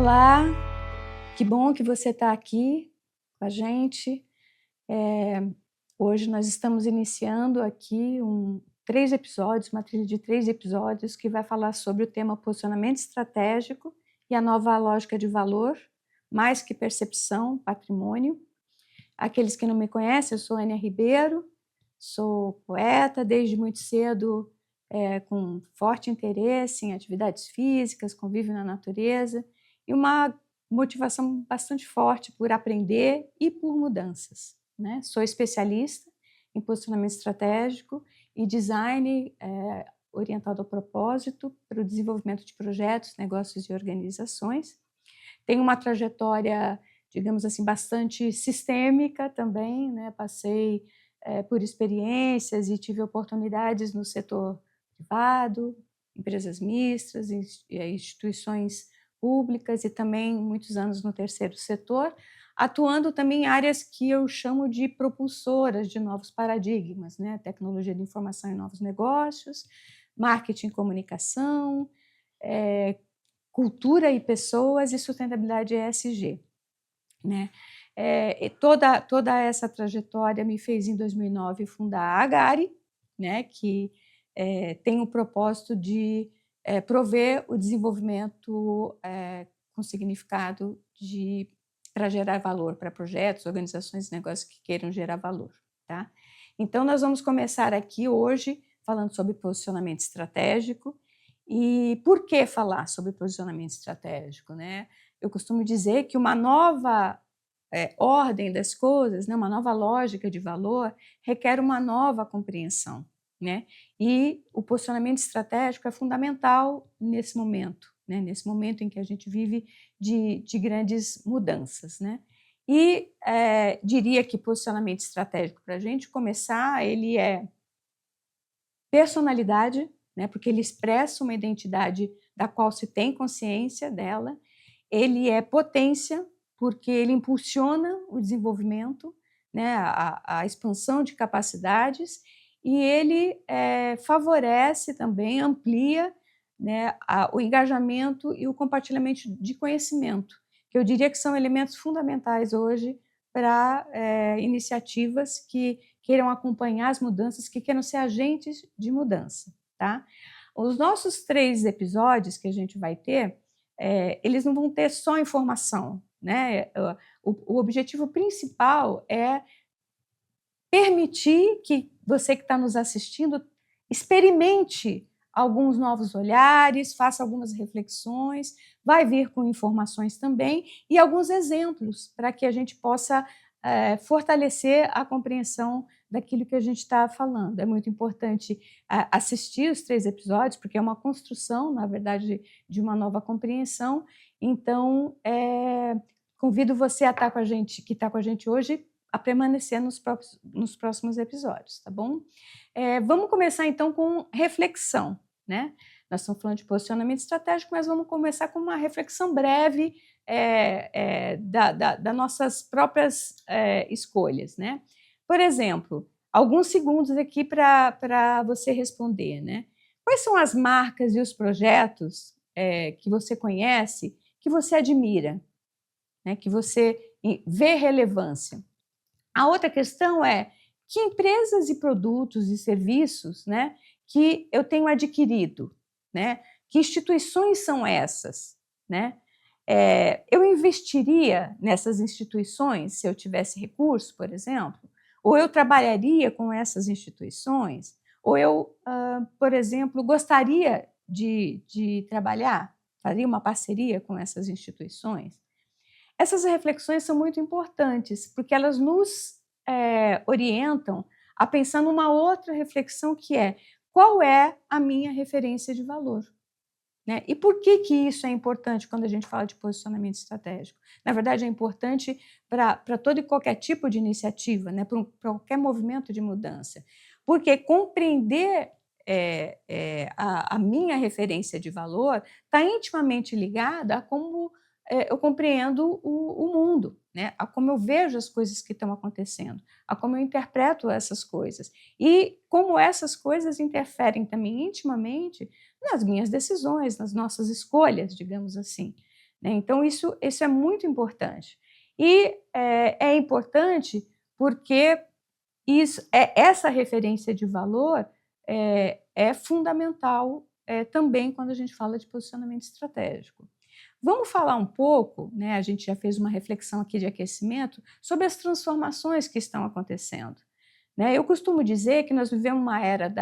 Olá, que bom que você está aqui com a gente. Hoje nós estamos iniciando aqui três episódios, uma trilha de 3 episódios que vai falar sobre o tema posicionamento estratégico e a nova lógica de valor, mais que percepção, patrimônio. Aqueles que não me conhecem, eu sou Ania Ribeiro, sou poeta desde muito cedo, com forte interesse em atividades físicas, convívio na natureza e uma motivação bastante forte por aprender e por mudanças, né? Sou especialista em posicionamento estratégico e design orientado ao propósito para o desenvolvimento de projetos, negócios e organizações. Tenho uma trajetória, digamos assim, bastante sistêmica também, né? Passei por experiências e tive oportunidades no setor privado, empresas mistas, instituições públicas e também muitos anos no terceiro setor, atuando também em áreas que eu chamo de propulsoras de novos paradigmas, né? Tecnologia de informação e novos negócios, marketing e comunicação, cultura e pessoas e sustentabilidade ESG, né? Toda essa trajetória me fez, em 2009, fundar a Agari, né, que tem o propósito de prover o desenvolvimento com significado para gerar valor para projetos, organizações e negócios que queiram gerar valor. Tá? Então, nós vamos começar aqui hoje falando sobre posicionamento estratégico. E por que falar sobre posicionamento estratégico, né? Eu costumo dizer que uma nova ordem das coisas, né, uma nova lógica de valor, requer uma nova compreensão, né? E o posicionamento estratégico é fundamental nesse momento, né? Nesse momento em que a gente vive de grandes mudanças, né? E diria que posicionamento estratégico, para a gente começar, ele é personalidade, né? Porque ele expressa uma identidade da qual se tem consciência dela. Ele é potência, porque ele impulsiona o desenvolvimento, né, a expansão de capacidades, e ele favorece também, amplia, né, o engajamento e o compartilhamento de conhecimento, que eu diria que são elementos fundamentais hoje para iniciativas que queiram acompanhar as mudanças, que queiram ser agentes de mudança. Tá? Os nossos 3 episódios que a gente vai ter, eles não vão ter só informação, né? O objetivo principal é permitir que você que está nos assistindo experimente alguns novos olhares, faça algumas reflexões, vai vir com informações também e alguns exemplos para que a gente possa fortalecer a compreensão daquilo que a gente está falando. É muito importante assistir os 3 episódios, porque é uma construção, na verdade, de uma nova compreensão. Então, convido você a estar com a gente, que está com a gente hoje, a permanecer nos próximos episódios, tá bom? Vamos começar, então, com reflexão, né? Nós estamos falando de posicionamento estratégico, mas vamos começar com uma reflexão breve das nossas próprias escolhas, né? Por exemplo, alguns segundos aqui para você responder, né? Quais são as marcas e os projetos que você conhece, que você admira, né? Que você vê relevância? A outra questão é que empresas e produtos e serviços, né, que eu tenho adquirido, né? Que instituições são essas, né? Eu investiria nessas instituições se eu tivesse recurso, por exemplo, ou eu trabalharia com essas instituições, ou eu, por exemplo, gostaria de trabalhar, faria uma parceria com essas instituições. Essas reflexões são muito importantes, porque elas nos orientam a pensar numa outra reflexão, que é: qual é a minha referência de valor? Né? E por que isso é importante quando a gente fala de posicionamento estratégico? Na verdade, é importante para todo e qualquer tipo de iniciativa, né? Para qualquer movimento de mudança, porque compreender a minha referência de valor está intimamente ligada a como eu compreendo o mundo, né? A como eu vejo as coisas que estão acontecendo, a como eu interpreto essas coisas e como essas coisas interferem também intimamente nas minhas decisões, nas nossas escolhas, digamos assim, né? Então, isso é muito importante. E é importante porque essa referência de valor é fundamental também quando a gente fala de posicionamento estratégico. Vamos falar um pouco, né, a gente já fez uma reflexão aqui de aquecimento, sobre as transformações que estão acontecendo, né? Eu costumo dizer que nós vivemos uma era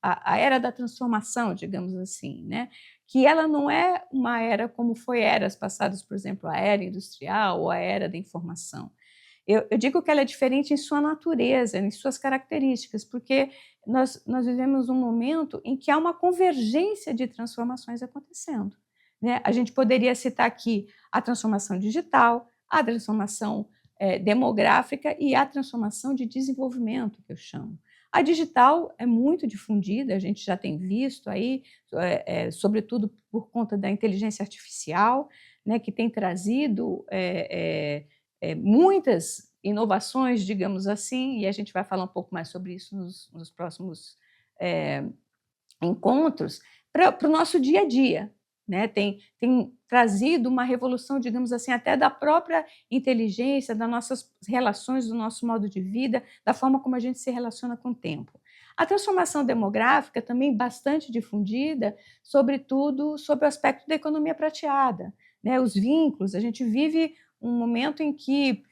a era da transformação, digamos assim, né? Que ela não é uma era como foi eras passadas, por exemplo, a era industrial ou a era da informação. Eu digo que ela é diferente em sua natureza, em suas características, porque nós vivemos um momento em que há uma convergência de transformações acontecendo, né? A gente poderia citar aqui a transformação digital, a transformação demográfica e a transformação de desenvolvimento, que eu chamo. A digital é muito difundida, a gente já tem visto aí, sobretudo por conta da inteligência artificial, né, que tem trazido muitas inovações, digamos assim, e a gente vai falar um pouco mais sobre isso nos próximos encontros, para o nosso dia a dia, né? Tem trazido uma revolução, digamos assim, até da própria inteligência, das nossas relações, do nosso modo de vida, da forma como a gente se relaciona com o tempo. A transformação demográfica também bastante difundida, sobretudo sobre o aspecto da economia prateada, né? Os vínculos, a gente vive um momento em que,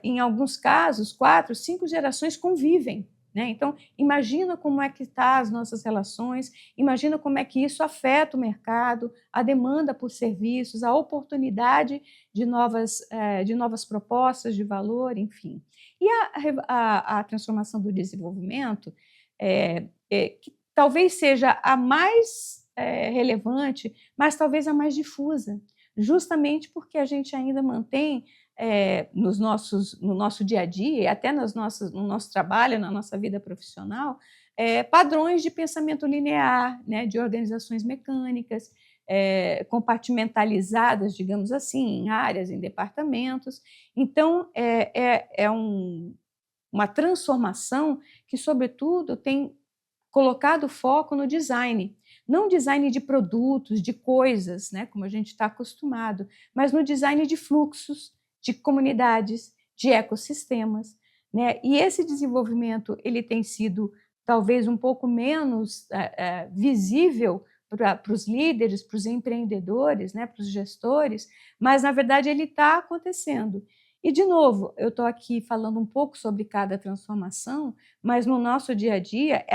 em alguns casos, 4, 5 gerações convivem, né? Então, imagina como é que estão as nossas relações, imagina como é que isso afeta o mercado, a demanda por serviços, a oportunidade de novas propostas de valor, enfim. E a transformação do desenvolvimento, que talvez seja a mais relevante, mas talvez a mais difusa, justamente porque a gente ainda mantém no nosso dia a dia, e até no nosso trabalho, na nossa vida profissional, padrões de pensamento linear, né, de organizações mecânicas, compartimentalizadas, digamos assim, em áreas, em departamentos. Então, uma transformação que, sobretudo, tem colocado foco no design, não design de produtos, de coisas, né, como a gente está acostumado, mas no design de fluxos, de comunidades, de ecossistemas, né? E esse desenvolvimento ele tem sido talvez um pouco menos visível para os líderes, para os empreendedores, né, para os gestores, mas na verdade ele está acontecendo. E, de novo, eu estou aqui falando um pouco sobre cada transformação, mas no nosso dia a dia,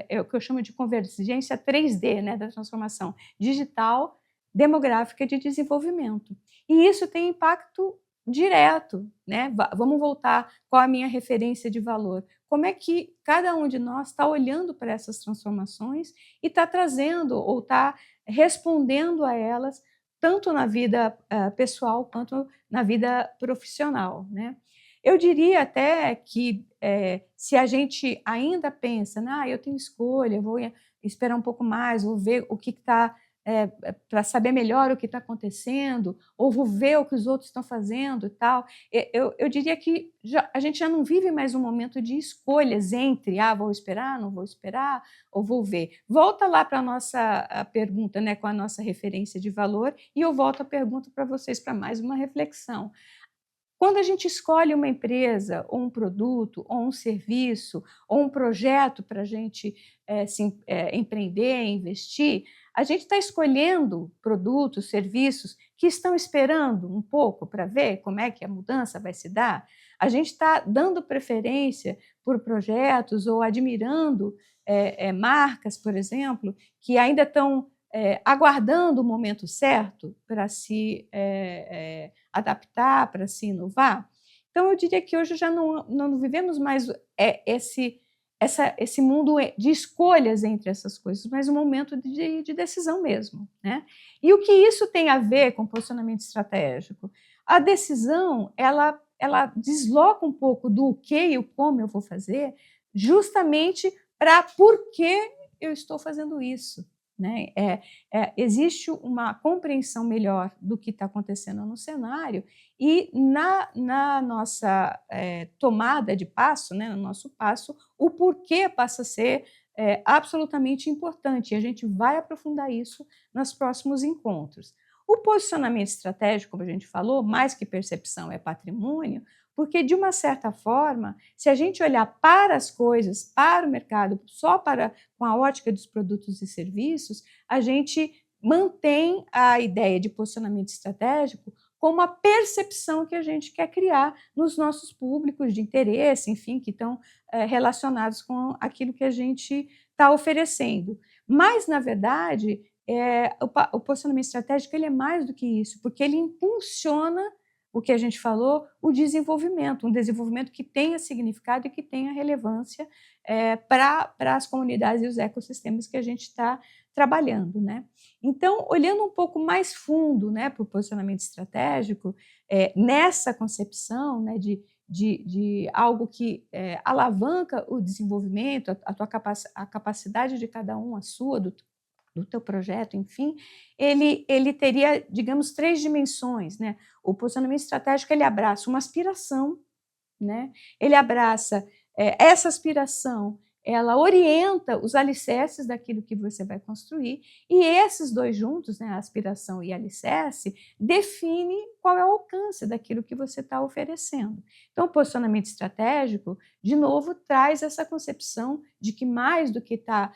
é o que eu chamo de convergência 3D, né, da transformação digital, demográfica e de desenvolvimento. E isso tem impacto direto, né? Vamos voltar qual a minha referência de valor. Como é que cada um de nós está olhando para essas transformações e está trazendo ou está respondendo a elas, tanto na vida pessoal quanto na vida profissional, né? Eu diria até que se a gente ainda pensa, eu tenho escolha, vou esperar um pouco mais, vou ver o que está, para saber melhor o que está acontecendo, ou vou ver o que os outros estão fazendo e tal. Eu diria que a gente já não vive mais um momento de escolhas entre, vou esperar, não vou esperar, ou vou ver. Volta lá para a nossa pergunta, né, com a nossa referência de valor, e eu volto a pergunta para vocês para mais uma reflexão. Quando a gente escolhe uma empresa, ou um produto, ou um serviço, ou um projeto para a gente empreender, investir, a gente está escolhendo produtos, serviços que estão esperando um pouco para ver como é que a mudança vai se dar. A gente está dando preferência por projetos ou admirando marcas, por exemplo, que ainda estão aguardando o momento certo para se adaptar, para se inovar. Então, eu diria que hoje já não vivemos mais esse mundo de escolhas entre essas coisas, mas um momento de decisão mesmo, né? E o que isso tem a ver com posicionamento estratégico? A decisão, ela desloca um pouco do o que e o como eu vou fazer, justamente para por que eu estou fazendo isso, né? Existe uma compreensão melhor do que está acontecendo no cenário e na nossa tomada de passo, né, no nosso passo, o porquê passa a ser absolutamente importante. E a gente vai aprofundar isso nos próximos encontros. O posicionamento estratégico, como a gente falou, mais que percepção é patrimônio, porque, de uma certa forma, se a gente olhar para as coisas, para o mercado, só com a ótica dos produtos e serviços, a gente mantém a ideia de posicionamento estratégico como a percepção que a gente quer criar nos nossos públicos de interesse, enfim, que estão relacionados com aquilo que a gente está oferecendo. Mas, na verdade, o posicionamento estratégico ele é mais do que isso, porque ele impulsiona o que a gente falou, o desenvolvimento, um desenvolvimento que tenha significado e que tenha relevância para as comunidades e os ecossistemas que a gente está trabalhando, né? Então, olhando um pouco mais fundo, né, para o posicionamento estratégico, nessa concepção, né, de algo que alavanca o desenvolvimento, a capacidade de cada um, a sua, do teu projeto, enfim, ele teria, digamos, 3 dimensões, né? O posicionamento estratégico ele abraça uma aspiração, né? Ele abraça essa aspiração, ela orienta os alicerces daquilo que você vai construir, e esses dois juntos, né, a aspiração e alicerce, define qual é o alcance daquilo que você está oferecendo. Então, o posicionamento estratégico, de novo, traz essa concepção de que mais do que está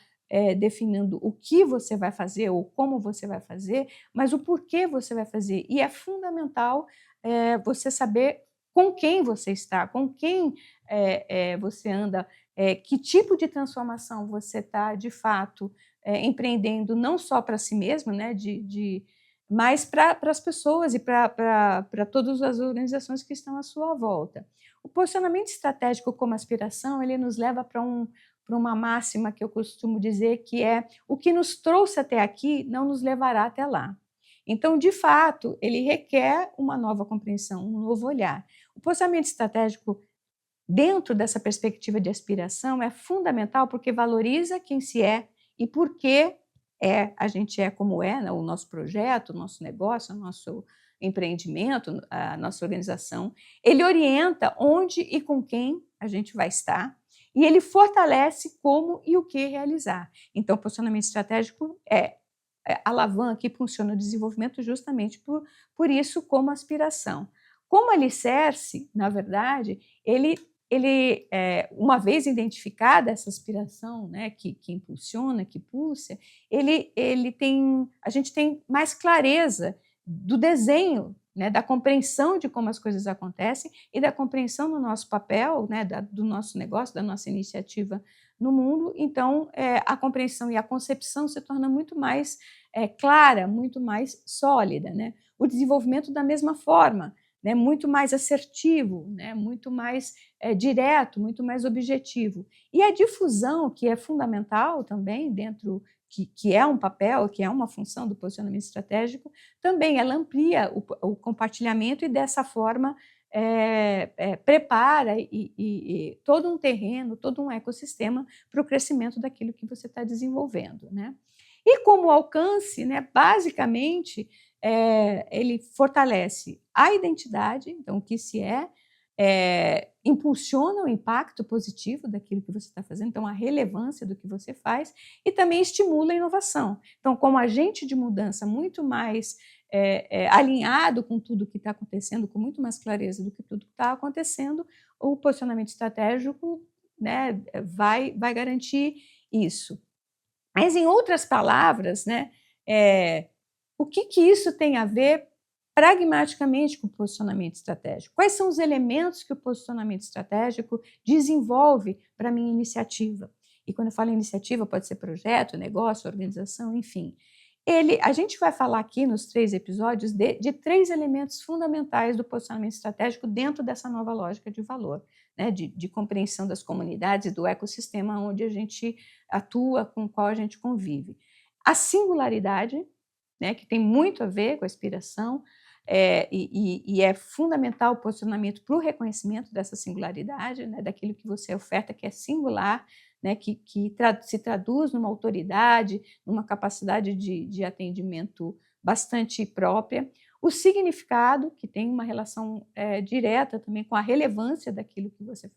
definindo o que você vai fazer ou como você vai fazer, mas o porquê você vai fazer. E é fundamental você saber com quem você está, com quem você anda, que tipo de transformação você está, de fato, empreendendo, não só para si mesmo, né, mas para as pessoas e para todas as organizações que estão à sua volta. O posicionamento estratégico como aspiração, ele nos leva para uma máxima que eu costumo dizer, que é: o que nos trouxe até aqui não nos levará até lá. Então, de fato, ele requer uma nova compreensão, um novo olhar. O posicionamento estratégico, dentro dessa perspectiva de aspiração, é fundamental porque valoriza quem se é e por que a gente é como é, né? O nosso projeto, o nosso negócio, o nosso empreendimento, a nossa organização. Ele orienta onde e com quem a gente vai estar, e ele fortalece como e o que realizar. Então, o posicionamento estratégico alavanca e funciona o desenvolvimento justamente por isso, como aspiração. Como alicerce, na verdade, ele uma vez identificada essa aspiração, né, que impulsiona, que pulsa, a gente tem mais clareza do desenho, né, da compreensão de como as coisas acontecem e da compreensão do nosso papel, né, do nosso negócio, da nossa iniciativa no mundo. Então, a compreensão e a concepção se torna muito mais clara, muito mais sólida, né? O desenvolvimento da mesma forma, né, muito mais assertivo, né, muito mais direto, muito mais objetivo. E a difusão, que é fundamental também dentro, que é um papel, que é uma função do posicionamento estratégico, também ela amplia o compartilhamento e, dessa forma, prepara todo um terreno, todo um ecossistema para o crescimento daquilo que você está desenvolvendo, né? E como alcance, né, basicamente, ele fortalece a identidade, então o que se impulsiona o impacto positivo daquilo que você está fazendo, então a relevância do que você faz, e também estimula a inovação. Então, como agente de mudança muito mais alinhado com tudo que está acontecendo, com muito mais clareza do que tudo que está acontecendo, o posicionamento estratégico, né, vai garantir isso. Mas, em outras palavras, né, o que isso tem a ver pragmaticamente com o posicionamento estratégico? Quais são os elementos que o posicionamento estratégico desenvolve para a minha iniciativa? E quando eu falo iniciativa, pode ser projeto, negócio, organização, enfim. A gente vai falar aqui nos 3 episódios de 3 elementos fundamentais do posicionamento estratégico dentro dessa nova lógica de valor, né, de compreensão das comunidades e do ecossistema onde a gente atua, com o qual a gente convive. A singularidade, né, que tem muito a ver com a aspiração, e é fundamental o posicionamento para o reconhecimento dessa singularidade, né, daquilo que você oferta, que é singular, né, que se traduz numa autoridade, numa capacidade de atendimento bastante própria. O significado, que tem uma relação direta também com a relevância daquilo que você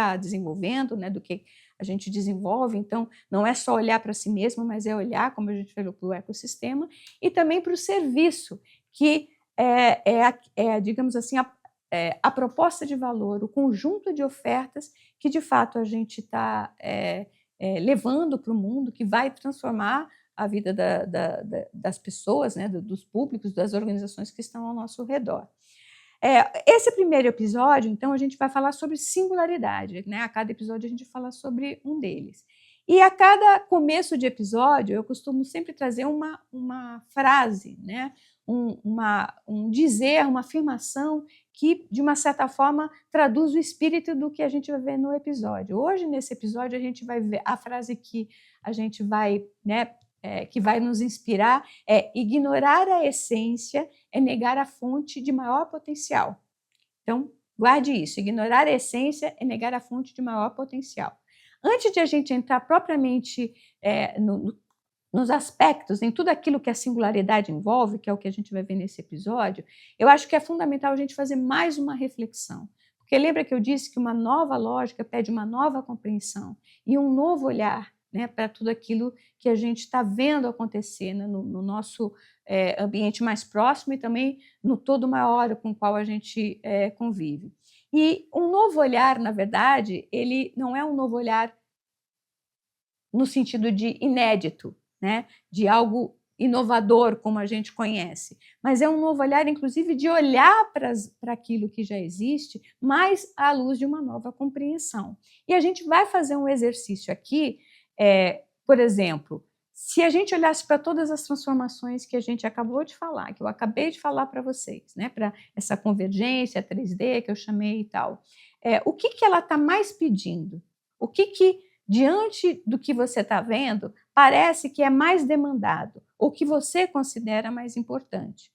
está desenvolvendo, né, do que a gente desenvolve. Então, não é só olhar para si mesmo, mas é olhar, como a gente falou, para o ecossistema e também para o serviço, que digamos assim, a proposta de valor, o conjunto de ofertas que, de fato, a gente está levando para o mundo, que vai transformar a vida das pessoas, né, dos públicos, das organizações que estão ao nosso redor. Esse primeiro episódio, então, a gente vai falar sobre singularidade, né? A cada episódio a gente fala sobre um deles. E a cada começo de episódio, eu costumo sempre trazer uma frase, né? Um dizer, uma afirmação que, de uma certa forma, traduz o espírito do que a gente vai ver no episódio. Hoje, nesse episódio, a gente vai ver a frase que a gente vai, né, que vai nos inspirar é: ignorar a essência é negar a fonte de maior potencial. Então, guarde isso: ignorar a essência é negar a fonte de maior potencial. Antes de a gente entrar propriamente nos aspectos, em tudo aquilo que a singularidade envolve, que é o que a gente vai ver nesse episódio, eu acho que é fundamental a gente fazer mais uma reflexão. Porque lembra que eu disse que uma nova lógica pede uma nova compreensão e um novo olhar, né, para tudo aquilo que a gente está vendo acontecer, né, no nosso ambiente mais próximo e também no todo maior com o qual a gente convive. E um novo olhar, na verdade, ele não é um novo olhar no sentido de inédito, né, de algo inovador como a gente conhece, mas é um novo olhar, inclusive, de olhar para aquilo que já existe, mas à luz de uma nova compreensão. E a gente vai fazer um exercício aqui, por exemplo, se a gente olhasse para todas as transformações que a gente acabou de falar, que eu acabei de falar para vocês, né, para essa convergência 3D que eu chamei e tal, o que ela está mais pedindo? O que diante do que você está vendo, parece que é mais demandado, ou que você considera mais importante?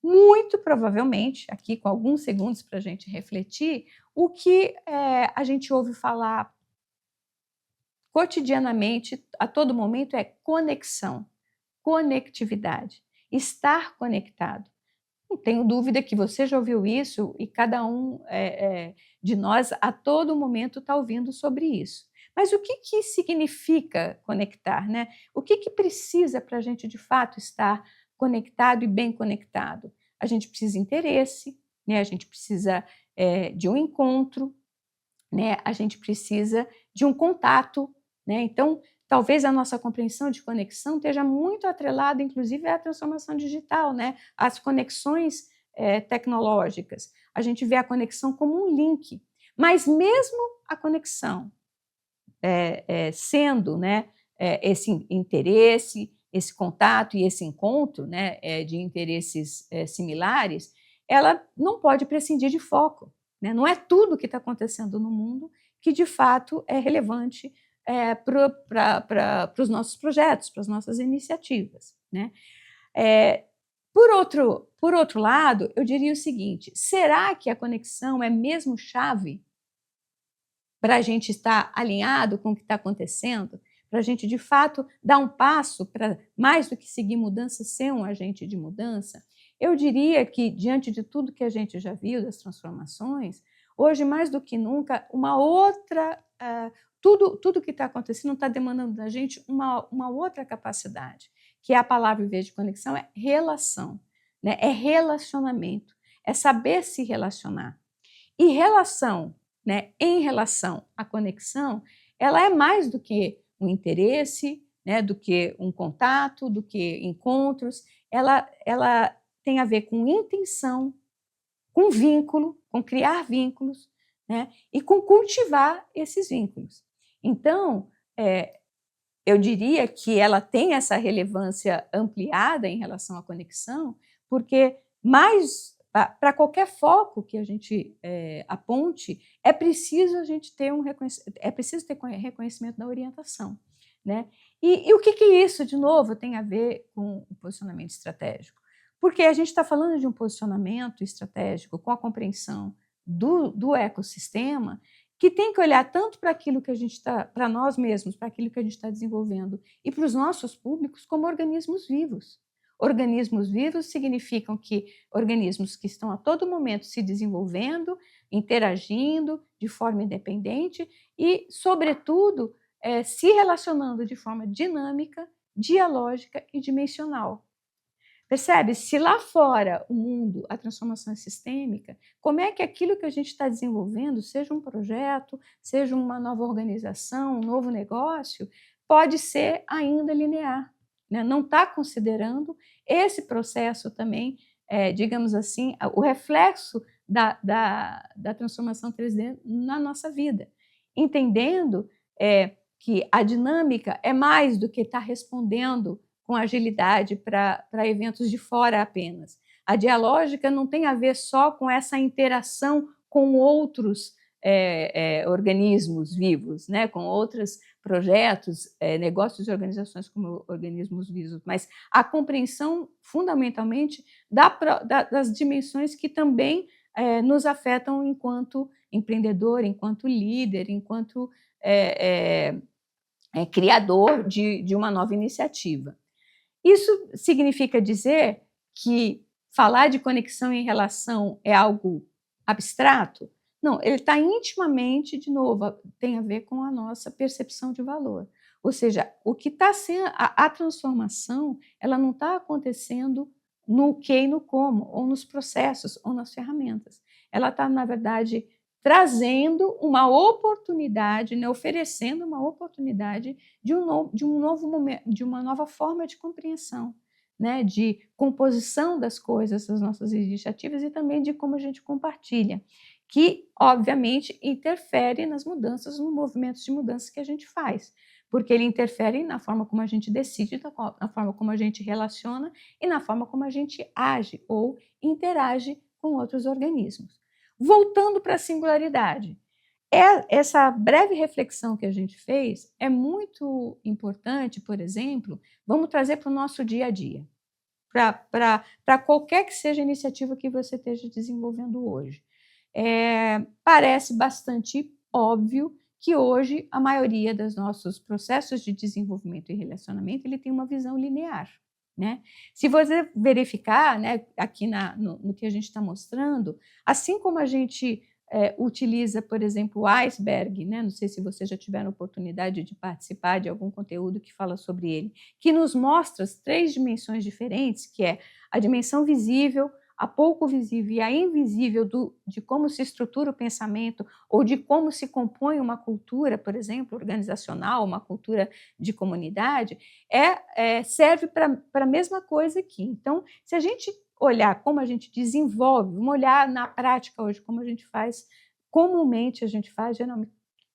Muito provavelmente, aqui com alguns segundos para a gente refletir, o que a gente ouve falar cotidianamente, a todo momento, é conexão, conectividade, estar conectado. Não tenho dúvida que você já ouviu isso e cada um de nós, a todo momento, está ouvindo sobre isso. Mas o que significa conectar, né? O que precisa para a gente, de fato, estar conectado e bem conectado? A gente precisa de interesse, né? A gente precisa de um encontro, né? A gente precisa de um contato, né? Então, talvez a nossa compreensão de conexão esteja muito atrelada, inclusive, à transformação digital, né? Às conexões tecnológicas. A gente vê a conexão como um link, mas mesmo a conexão sendo, né, esse interesse, esse contato e esse encontro, né, de interesses similares, ela não pode prescindir de foco, né? Não é tudo que está acontecendo no mundo que, de fato, é relevante para os nossos projetos, para as nossas iniciativas, né? Por outro lado, eu diria o seguinte: será que a conexão é mesmo chave para a gente estar alinhado com o que está acontecendo, para a gente, de fato, dar um passo para, mais do que seguir mudança, ser um agente de mudança? Eu diria que, diante de tudo que a gente já viu, das transformações, hoje, mais do que nunca, tudo que está acontecendo está demandando da gente uma outra capacidade, que é a palavra, em vez de conexão, é relação, né? É relacionamento, é saber se relacionar. E relação, né, em relação à conexão, ela é mais do que um interesse, né, do que um contato, do que encontros. Ela tem a ver com intenção, com vínculo, com criar vínculos, né, e com cultivar esses vínculos. Então, eu diria que ela tem essa relevância ampliada em relação à conexão, porque para qualquer foco que a gente aponte, é preciso a gente ter reconhecimento da orientação, né? E o que isso, de novo, tem a ver com o posicionamento estratégico? Porque a gente está falando de um posicionamento estratégico com a compreensão do ecossistema, que tem que olhar tanto para aquilo que a gente está, para nós mesmos, para aquilo que a gente está desenvolvendo, e para os nossos públicos como organismos vivos. Organismos vivos significam que organismos que estão a todo momento se desenvolvendo, interagindo de forma independente e, sobretudo, se relacionando de forma dinâmica, dialógica e dimensional. Percebe? Se lá fora o mundo, a transformação é sistêmica, como é que aquilo que a gente está desenvolvendo, seja um projeto, seja uma nova organização, um novo negócio, pode ser ainda linear, né? Não está considerando esse processo também, digamos assim, o reflexo da transformação 3D na nossa vida, entendendo que a dinâmica é mais do que estar respondendo com agilidade para eventos de fora apenas. A dialógica não tem a ver só com essa interação com outros organismos vivos, né, com outros projetos, negócios e organizações como organismos vivos, mas a compreensão fundamentalmente das dimensões que também nos afetam enquanto empreendedor, enquanto líder, enquanto criador de uma nova iniciativa. Isso significa dizer que falar de conexão e relação é algo abstrato? Não, ele está intimamente, de novo, tem a ver com a nossa percepção de valor. Ou seja, o que está sendo a transformação, ela não está acontecendo no que e no como, ou nos processos, ou nas ferramentas. Ela está, na verdade, trazendo uma oportunidade, né, oferecendo uma oportunidade de um novo momento, de uma nova forma de compreensão, né, de composição das coisas, das nossas iniciativas e também de como a gente compartilha, que, obviamente, interfere nas mudanças, nos movimentos de mudança que a gente faz, porque ele interfere na forma como a gente decide, na forma como a gente relaciona e na forma como a gente age ou interage com outros organismos. Voltando para a singularidade, essa breve reflexão que a gente fez é muito importante, por exemplo, vamos trazer para o nosso dia a dia, para qualquer que seja a iniciativa que você esteja desenvolvendo hoje. Parece bastante óbvio que hoje a maioria dos nossos processos de desenvolvimento e relacionamento ele tem uma visão linear. Né? Se você verificar, né, aqui no que a gente está mostrando, assim como a gente utiliza, por exemplo, o iceberg, né? Não sei se vocês já tiveram oportunidade de participar de algum conteúdo que fala sobre ele, que nos mostra as 3 dimensões diferentes, que é a dimensão visível, a pouco visível e a invisível de como se estrutura o pensamento ou de como se compõe uma cultura, por exemplo, organizacional, uma cultura de comunidade, serve para a mesma coisa aqui. Então, se a gente olhar como a gente desenvolve, vamos olhar na prática hoje como a gente faz, comumente geralmente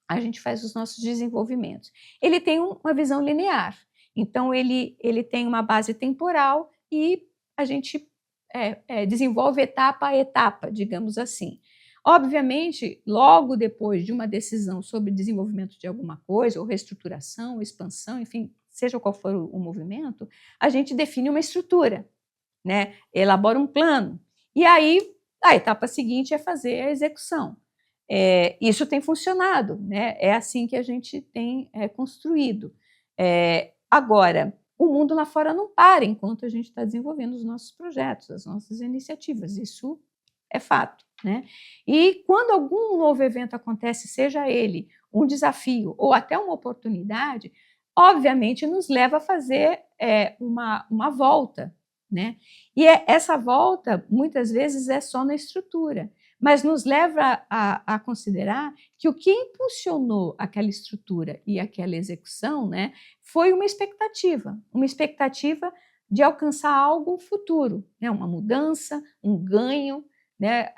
a gente faz os nossos desenvolvimentos. Ele tem uma visão linear, então ele tem uma base temporal e a gente desenvolve etapa a etapa, digamos assim. Obviamente, logo depois de uma decisão sobre desenvolvimento de alguma coisa, ou reestruturação, expansão, enfim, seja qual for o movimento, a gente define uma estrutura, né? Elabora um plano. E aí, a etapa seguinte é fazer a execução. Isso tem funcionado, né? É assim que a gente tem construído. Agora, o mundo lá fora não para enquanto a gente está desenvolvendo os nossos projetos, as nossas iniciativas, isso é fato, né? E quando algum novo evento acontece, seja ele um desafio ou até uma oportunidade, obviamente nos leva a fazer uma volta, né? E essa volta, muitas vezes, é só na estrutura, mas nos leva a considerar que o que impulsionou aquela estrutura e aquela execução, né, foi uma expectativa de alcançar algo futuro, né, uma mudança, um ganho, né,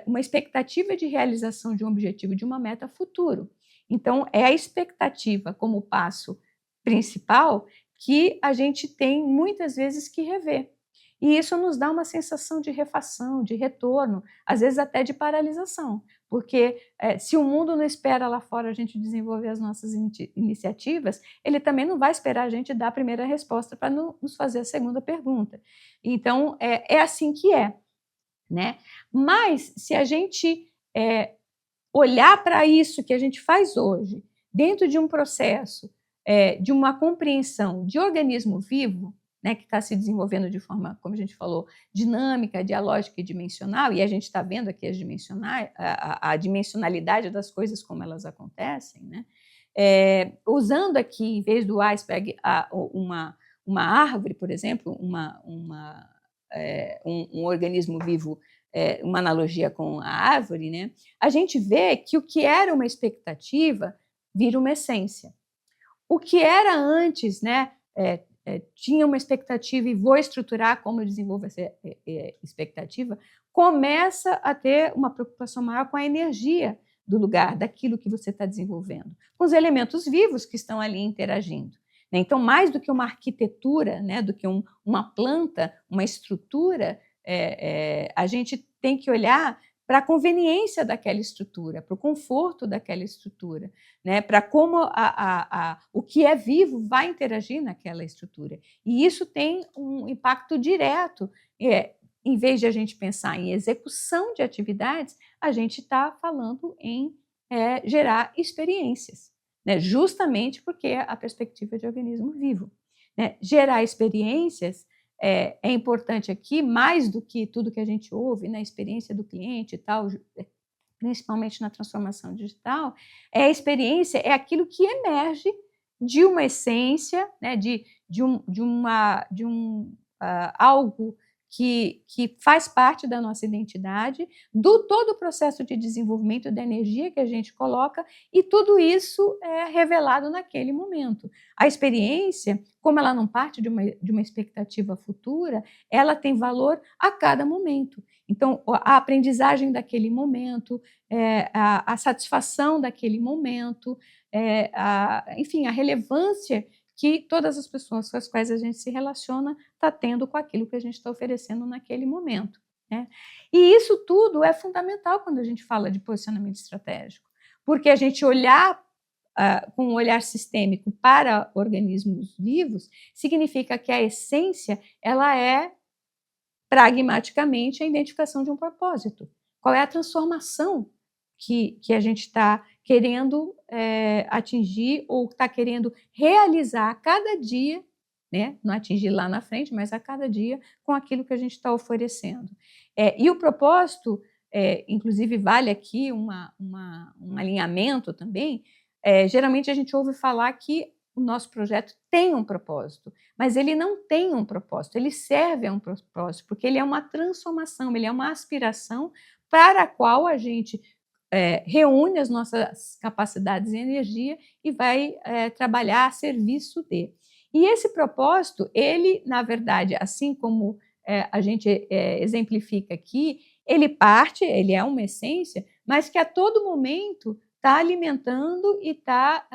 uma expectativa de realização de um objetivo, de uma meta futuro. Então, é a expectativa como passo principal que a gente tem muitas vezes que rever. E isso nos dá uma sensação de refação, de retorno, às vezes até de paralisação, porque se o mundo não espera lá fora a gente desenvolver as nossas iniciativas, ele também não vai esperar a gente dar a primeira resposta para nos fazer a segunda pergunta. Então, é assim que é, né? Mas, se a gente olhar para isso que a gente faz hoje, dentro de um processo de uma compreensão de organismo vivo, né, que está se desenvolvendo de forma, como a gente falou, dinâmica, dialógica e dimensional, e a gente está vendo aqui a dimensionalidade das coisas como elas acontecem, né? Usando aqui, em vez do iceberg, uma árvore, por exemplo, um organismo vivo, uma analogia com a árvore, né? A gente vê que o que era uma expectativa vira uma essência. O que era antes, né, tinha uma expectativa e vou estruturar como eu desenvolvo essa expectativa, começa a ter uma preocupação maior com a energia do lugar, daquilo que você está desenvolvendo, com os elementos vivos que estão ali interagindo. Né? Então, mais do que uma arquitetura, né, do que uma planta, uma estrutura, a gente tem que olhar para a conveniência daquela estrutura, para o conforto daquela estrutura, né? Para como o que é vivo vai interagir naquela estrutura. E isso tem um impacto direto. Em vez de a gente pensar em execução de atividades, a gente está falando em gerar experiências, né? Justamente porque a perspectiva de organismo vivo. Né? Gerar experiências é importante aqui, mais do que tudo que a gente ouve, na experiência do cliente e tal, principalmente na transformação digital, a experiência é aquilo que emerge de uma essência, né, algo que faz parte da nossa identidade, do todo o processo de desenvolvimento da energia que a gente coloca, e tudo isso é revelado naquele momento. A experiência, como ela não parte de uma expectativa futura, ela tem valor a cada momento. Então, a aprendizagem daquele momento, a satisfação daquele momento, enfim, a relevância que todas as pessoas com as quais a gente se relaciona está tendo com aquilo que a gente está oferecendo naquele momento. Né? E isso tudo é fundamental quando a gente fala de posicionamento estratégico, porque a gente olhar com um olhar sistêmico para organismos vivos significa que a essência ela é pragmaticamente a identificação de um propósito. Qual é a transformação que a gente está querendo atingir ou está querendo realizar a cada dia, né? Não atingir lá na frente, mas a cada dia com aquilo que a gente está oferecendo. E o propósito, inclusive vale aqui um alinhamento também, geralmente a gente ouve falar que o nosso projeto tem um propósito, mas ele não tem um propósito, ele serve a um propósito, porque ele é uma transformação, ele é uma aspiração para a qual a gente reúne as nossas capacidades e energia e vai trabalhar a serviço de. E esse propósito, ele, na verdade, assim como a gente exemplifica aqui, ele é uma essência, mas que a todo momento está alimentando e está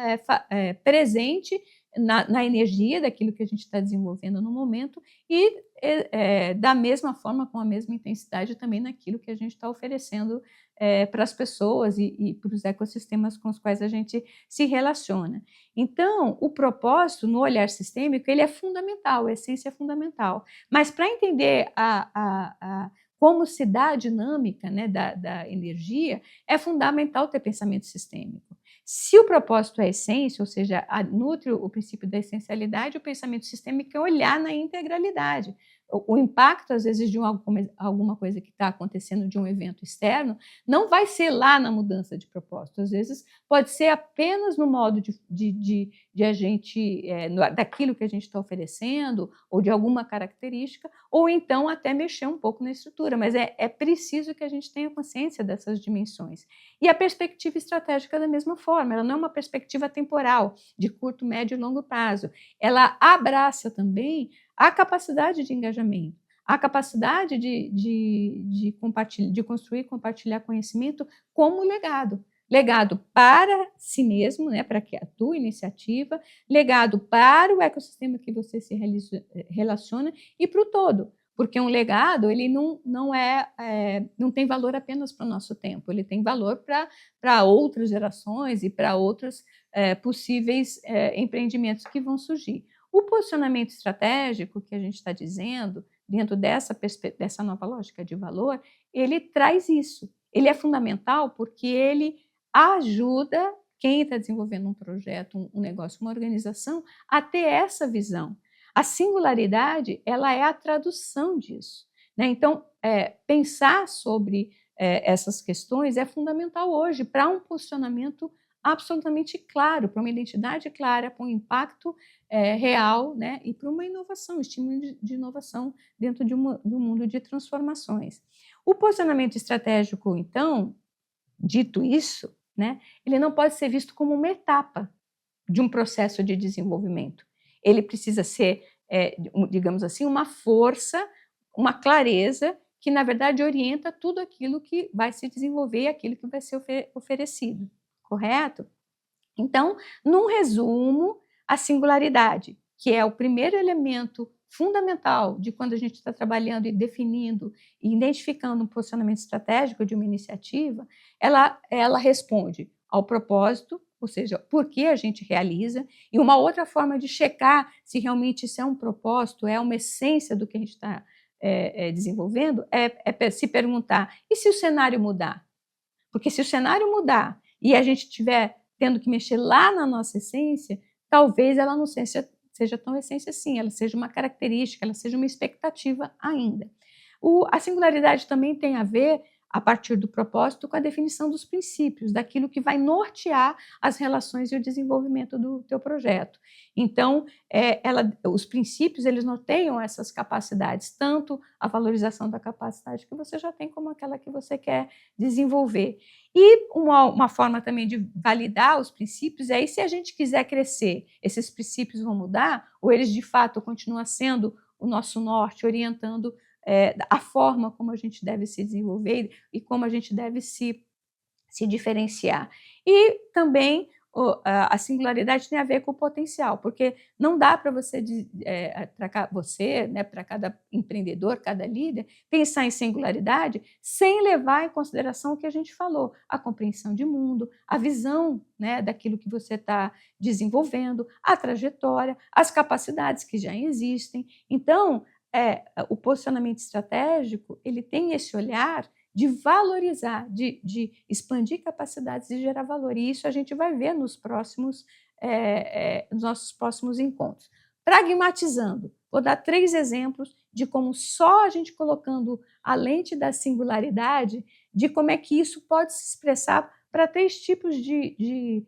presente na energia daquilo que a gente está desenvolvendo no momento e da mesma forma, com a mesma intensidade também naquilo que a gente está oferecendo para as pessoas e para os ecossistemas com os quais a gente se relaciona. Então, o propósito no olhar sistêmico ele é fundamental, a essência é fundamental. Mas para entender como se dá a dinâmica, né, da energia, é fundamental ter pensamento sistêmico. Se o propósito é essência, ou seja, nutre o princípio da essencialidade, o pensamento sistêmico é olhar na integralidade. O impacto, às vezes, de alguma coisa que está acontecendo de um evento externo, não vai ser lá na mudança de propósito. Às vezes, pode ser apenas no modo de a gente, daquilo que a gente está oferecendo, ou de alguma característica, ou então até mexer um pouco na estrutura. Mas é preciso que a gente tenha consciência dessas dimensões. E a perspectiva estratégica da mesma forma, ela não é uma perspectiva temporal, de curto, médio e longo prazo. Ela abraça também a capacidade de engajamento, a capacidade de construir e compartilhar conhecimento como legado. Legado para si mesmo, né, para que a tua iniciativa, legado para o ecossistema que você se relaciona e para o todo. Porque um legado ele não tem valor apenas para o nosso tempo, ele tem valor para outras gerações e para outros possíveis empreendimentos que vão surgir. O posicionamento estratégico que a gente está dizendo, dentro dessa nova lógica de valor, ele traz isso. Ele é fundamental porque ele ajuda quem está desenvolvendo um projeto, um negócio, uma organização, a ter essa visão, a singularidade, ela é a tradução disso, né? Então, pensar sobre essas questões é fundamental hoje para um posicionamento absolutamente claro, para uma identidade clara, para um impacto real, né? E para uma inovação, estímulo de inovação dentro de um mundo de transformações. O posicionamento estratégico, então, dito isso, né, ele não pode ser visto como uma etapa de um processo de desenvolvimento. Ele precisa ser, digamos assim, uma força, uma clareza que, na verdade, orienta tudo aquilo que vai se desenvolver e aquilo que vai ser oferecido, correto? Então, num resumo, a singularidade, que é o primeiro elemento fundamental de quando a gente está trabalhando e definindo e identificando um posicionamento estratégico de uma iniciativa, ela responde ao propósito, ou seja, por que a gente realiza, e uma outra forma de checar se realmente isso é um propósito, é uma essência do que a gente está desenvolvendo, é se perguntar, e se o cenário mudar? Porque se o cenário mudar e a gente estiver tendo que mexer lá na nossa essência, talvez ela não seja tão essência assim, ela seja uma característica, ela seja uma expectativa ainda. A singularidade também tem a ver, a partir do propósito, com a definição dos princípios, daquilo que vai nortear as relações e o desenvolvimento do teu projeto. Então, os princípios, eles norteiam essas capacidades, tanto a valorização da capacidade que você já tem, como aquela que você quer desenvolver. E uma forma também de validar os princípios é, e se a gente quiser crescer, esses princípios vão mudar? Ou eles, de fato, continuam sendo o nosso norte, orientando a forma como a gente deve se desenvolver e como a gente deve se diferenciar. E também a singularidade tem a ver com o potencial, porque não dá para você, né, para cada empreendedor, cada líder, pensar em singularidade sem levar em consideração o que a gente falou, a compreensão de mundo, a visão, né, daquilo que você está desenvolvendo, a trajetória, as capacidades que já existem. Então, o posicionamento estratégico, ele tem esse olhar de valorizar, de expandir capacidades e gerar valor. E isso a gente vai ver nos nossos próximos encontros. Pragmatizando, vou dar 3 exemplos de como só a gente colocando a lente da singularidade, de como é que isso pode se expressar para 3 tipos de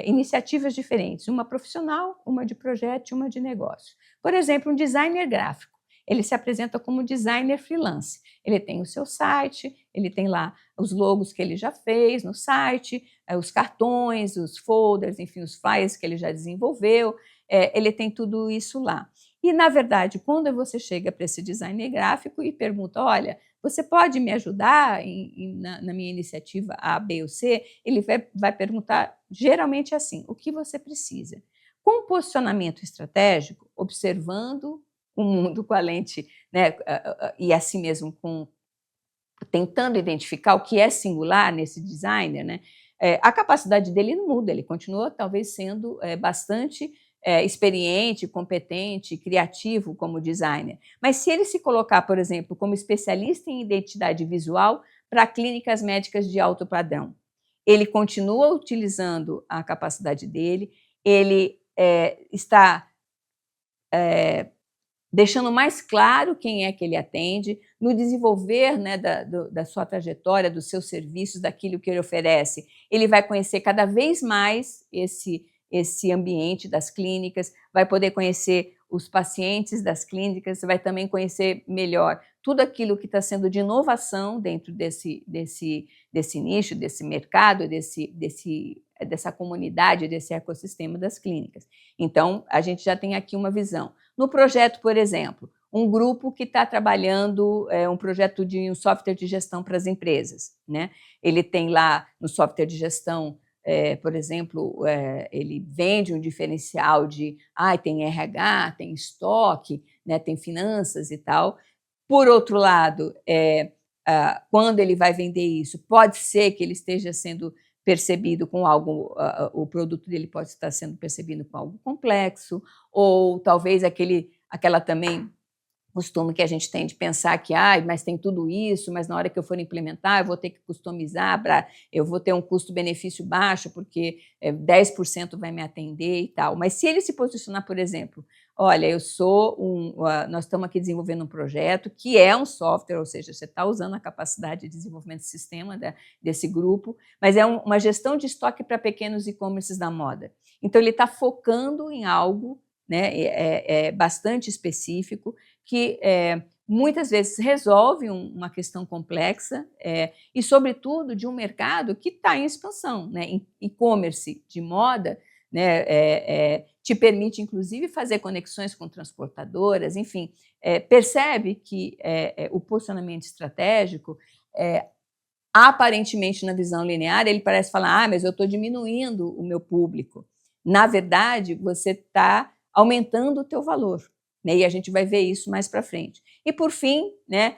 iniciativas diferentes, uma profissional, uma de projeto e uma de negócio. Por exemplo, um designer gráfico. Ele se apresenta como designer freelance. Ele tem o seu site, ele tem lá os logos que ele já fez no site, os cartões, os folders, enfim, os flyers que ele já desenvolveu, ele tem tudo isso lá. E, na verdade, quando você chega para esse designer gráfico e pergunta, olha, você pode me ajudar na minha iniciativa A, B ou C? Ele vai perguntar, geralmente assim, o que você precisa? Com posicionamento estratégico, observando o mundo com a lente, né, e assim mesmo tentando identificar o que é singular nesse designer, né, a capacidade dele não muda, ele continua talvez sendo bastante experiente, competente, criativo como designer. Mas se ele se colocar, por exemplo, como especialista em identidade visual para clínicas médicas de alto padrão, ele continua utilizando a capacidade dele, ele está deixando mais claro quem é que ele atende, no desenvolver, né, da sua trajetória, dos seus serviços, daquilo que ele oferece. Ele vai conhecer cada vez mais esse ambiente das clínicas, vai poder conhecer os pacientes das clínicas, vai também conhecer melhor tudo aquilo que está sendo de inovação dentro desse nicho, desse mercado, dessa comunidade, desse ecossistema das clínicas. Então, a gente já tem aqui uma visão. No projeto, por exemplo, um grupo que está trabalhando um projeto de um software de gestão para as empresas, né? Ele tem lá no software de gestão, por exemplo, ele vende um diferencial de tem RH, tem estoque, né, tem finanças e tal. Por outro lado, quando ele vai vender isso, pode ser que ele esteja sendo percebido com algo, o produto dele pode estar sendo percebido com algo complexo, ou talvez aquela também costume que a gente tem de pensar que, mas tem tudo isso, mas na hora que eu for implementar, eu vou ter que customizar, eu vou ter um custo-benefício baixo, porque 10% vai me atender e tal. Mas se ele se posicionar, por exemplo, olha, nós estamos aqui desenvolvendo um projeto que é um software, ou seja, você está usando a capacidade de desenvolvimento de sistema desse grupo, mas é uma gestão de estoque para pequenos e-commerces da moda. Então, ele está focando em algo, né, bastante específico, que muitas vezes resolve uma questão complexa e, sobretudo, de um mercado que está em expansão. Né? E-commerce de moda, né, te permite, inclusive, fazer conexões com transportadoras, enfim, percebe que o posicionamento estratégico, aparentemente, na visão linear, ele parece falar, mas eu estou diminuindo o meu público. Na verdade, você está aumentando o teu valor, né? E a gente vai ver isso mais para frente. E, por fim, né,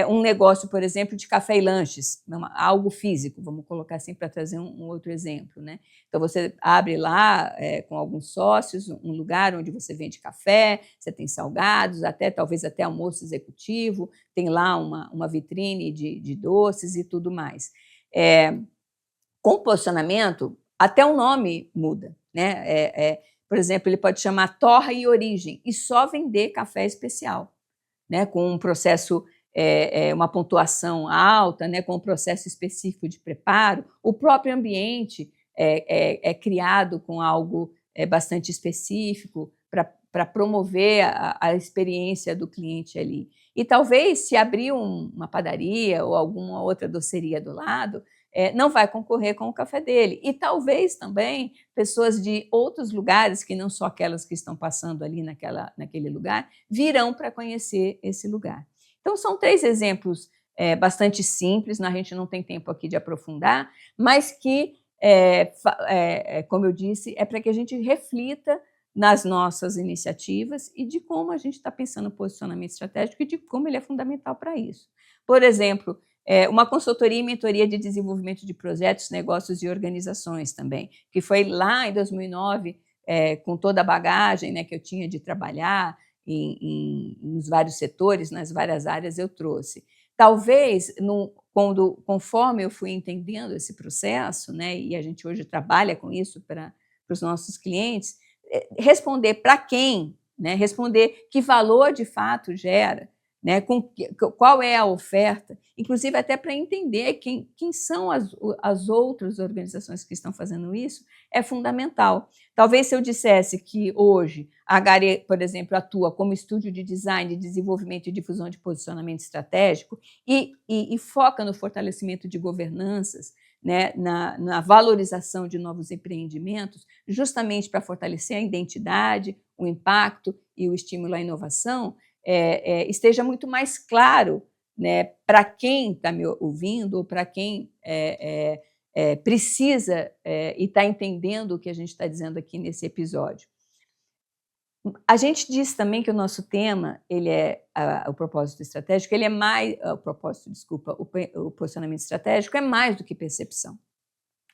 um negócio, por exemplo, de café e lanches, algo físico, vamos colocar assim para trazer um outro exemplo. Né? Então, você abre lá, com alguns sócios, um lugar onde você vende café, você tem salgados, talvez até almoço executivo, tem lá uma vitrine de doces e tudo mais. Com posicionamento, até o nome muda. Né? Por exemplo, ele pode chamar Torra e Origem e só vender café especial, né? Com um processo, uma pontuação alta, né? Com um processo específico de preparo. O próprio ambiente é criado com algo bastante específico para promover a experiência do cliente ali. E talvez, se abrir uma padaria ou alguma outra doceria do lado, não vai concorrer com o café dele. E talvez também pessoas de outros lugares, que não só aquelas que estão passando ali naquele lugar, virão para conhecer esse lugar. Então, são 3 exemplos bastante simples, a gente não tem tempo aqui de aprofundar, mas que, como eu disse, é para que a gente reflita nas nossas iniciativas e de como a gente está pensando no posicionamento estratégico e de como ele é fundamental para isso. Por exemplo, uma consultoria e mentoria de desenvolvimento de projetos, negócios e organizações também, que foi lá em 2009, com toda a bagagem, né, que eu tinha de trabalhar nos vários setores, nas várias áreas, eu trouxe. Talvez, conforme eu fui entendendo esse processo, né, e a gente hoje trabalha com isso para os nossos clientes, responder para quem, né, responder que valor de fato gera, né, qual é a oferta, inclusive até para entender quem são as outras organizações que estão fazendo isso, é fundamental. Talvez, se eu dissesse que hoje a Gare, por exemplo, atua como estúdio de design, de desenvolvimento e difusão de posicionamento estratégico e foca no fortalecimento de governanças, né, na valorização de novos empreendimentos, justamente para fortalecer a identidade, o impacto e o estímulo à inovação, esteja muito mais claro, né, para quem está me ouvindo ou para quem precisa e está entendendo o que a gente está dizendo aqui nesse episódio. A gente disse também que o nosso tema, o propósito estratégico, ele é mais, o posicionamento estratégico é mais do que percepção,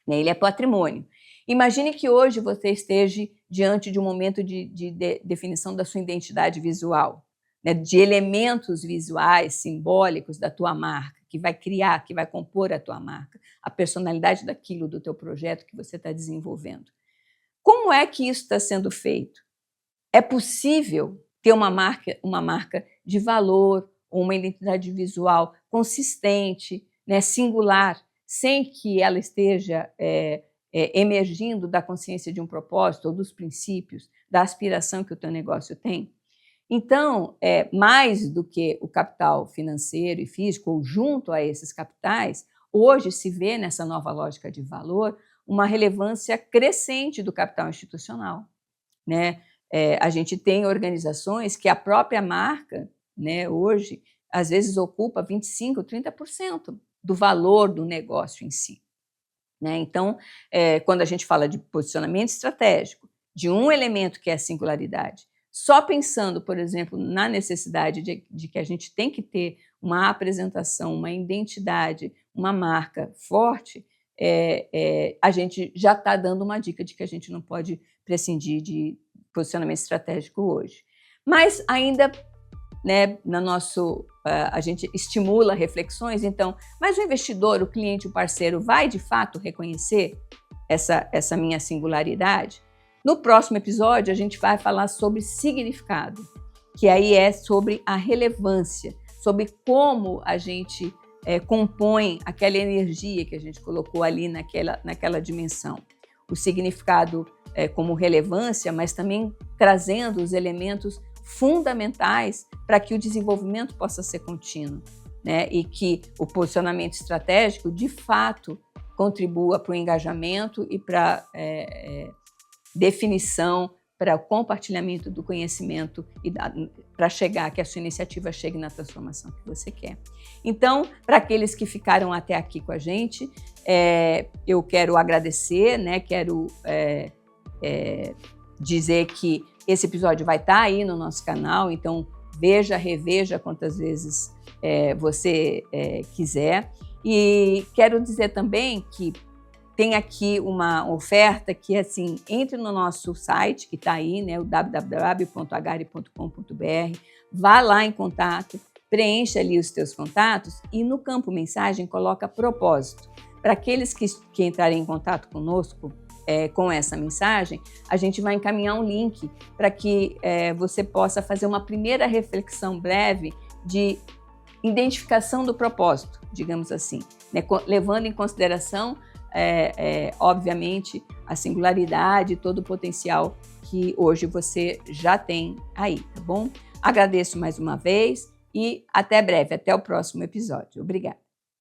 né? Ele é patrimônio. Imagine que hoje você esteja diante de um momento de definição da sua identidade visual, né? De elementos visuais, simbólicos da tua marca, que vai criar, que vai compor a tua marca, a personalidade daquilo, do teu projeto que você está desenvolvendo. Como é que isso está sendo feito? É possível ter uma marca de valor, ou uma identidade visual consistente, né, singular, sem que ela esteja emergindo da consciência de um propósito ou dos princípios, da aspiração que o teu negócio tem? Então, mais do que o capital financeiro e físico, ou junto a esses capitais, hoje se vê nessa nova lógica de valor uma relevância crescente do capital institucional, né? A gente tem organizações que a própria marca, né, hoje, às vezes ocupa 25%, 30% do valor do negócio em si. Né? Então, quando a gente fala de posicionamento estratégico, de um elemento que é a singularidade, só pensando, por exemplo, na necessidade de que a gente tem que ter uma apresentação, uma identidade, uma marca forte, a gente já está dando uma dica de que a gente não pode prescindir de posicionamento estratégico hoje. Mas ainda né, a gente estimula reflexões, então, mas o investidor, o cliente, o parceiro vai de fato reconhecer essa minha singularidade? No próximo episódio, a gente vai falar sobre significado, que aí é sobre a relevância, sobre como a gente compõe aquela energia que a gente colocou ali naquela dimensão. O significado como relevância, mas também trazendo os elementos fundamentais para que o desenvolvimento possa ser contínuo, né? E que o posicionamento estratégico, de fato, contribua para o engajamento e para definição, para o compartilhamento do conhecimento e para que a sua iniciativa chegue na transformação que você quer. Então, para aqueles que ficaram até aqui com a gente, eu quero agradecer, né? Quero dizer que esse episódio vai estar aí no nosso canal, então veja, reveja quantas vezes você quiser. E quero dizer também que tem aqui uma oferta que, assim, entre no nosso site, que está aí, né, o www.agari.com.br, vá lá em contato, preencha ali os teus contatos e no campo mensagem coloca propósito. Para aqueles que entrarem em contato conosco com essa mensagem, a gente vai encaminhar um link para que você possa fazer uma primeira reflexão breve de identificação do propósito, digamos assim, né, levando em consideração obviamente, a singularidade, todo o potencial que hoje você já tem aí, tá bom? Agradeço mais uma vez e até breve, até o próximo episódio. Obrigada.